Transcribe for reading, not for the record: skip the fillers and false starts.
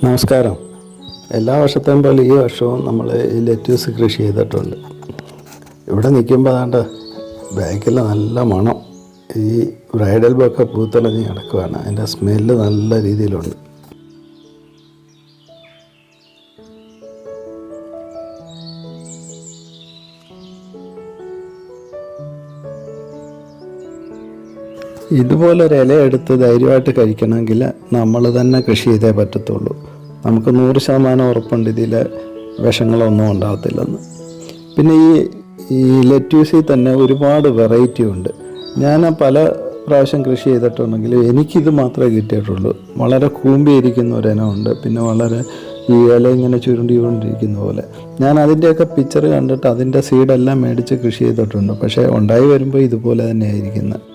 നമസ്കാരം. എല്ലാ വർഷത്തെയും പോലെ ഈ വർഷവും നമ്മൾ ഈ ലെറ്റ്യൂസ് കൃഷി ചെയ്തിട്ടുണ്ട്. ഇവിടെ നിൽക്കുമ്പോൾ അതാണ്ട് ബാക്കിൽ നല്ല മണം. ഈ ബ്രൈഡൽ ബൊക്കെ പൂത്തലഞ്ഞ് കിടക്കുകയാണ്. അതിൻ്റെ സ്മെല്ല് നല്ല രീതിയിലുണ്ട്. ഇതുപോലൊരു ഇല എടുത്ത് ധൈര്യമായിട്ട് കഴിക്കണമെങ്കിൽ നമ്മൾ തന്നെ കൃഷി ചെയ്തേ പറ്റത്തുള്ളൂ. നമുക്ക് 100% ഉറപ്പുണ്ട് ഇതിൽ വിഷങ്ങളൊന്നും ഉണ്ടാകത്തില്ലെന്ന്. പിന്നെ ഈ ലെറ്റ്യൂസിൽ തന്നെ ഒരുപാട് വെറൈറ്റി ഉണ്ട്. ഞാൻ പല പ്രാവശ്യം കൃഷി ചെയ്തിട്ടുണ്ടെങ്കിലും എനിക്കിത് മാത്രമേ കിട്ടിയിട്ടുള്ളൂ. വളരെ കൂമ്പിയിരിക്കുന്ന ഒരിനമുണ്ട്, പിന്നെ വളരെ ഈ ഇല ഇങ്ങനെ ചുരുണ്ടിക്കൊണ്ടിരിക്കുന്ന പോലെ. ഞാൻ അതിൻ്റെയൊക്കെ പിക്ചർ കണ്ടിട്ട് അതിൻ്റെ സീഡെല്ലാം മേടിച്ച് കൃഷി ചെയ്തിട്ടുണ്ട്. പക്ഷേ ഉണ്ടായി വരുമ്പോൾ ഇതുപോലെ തന്നെ ആയിരിക്കുന്നത്.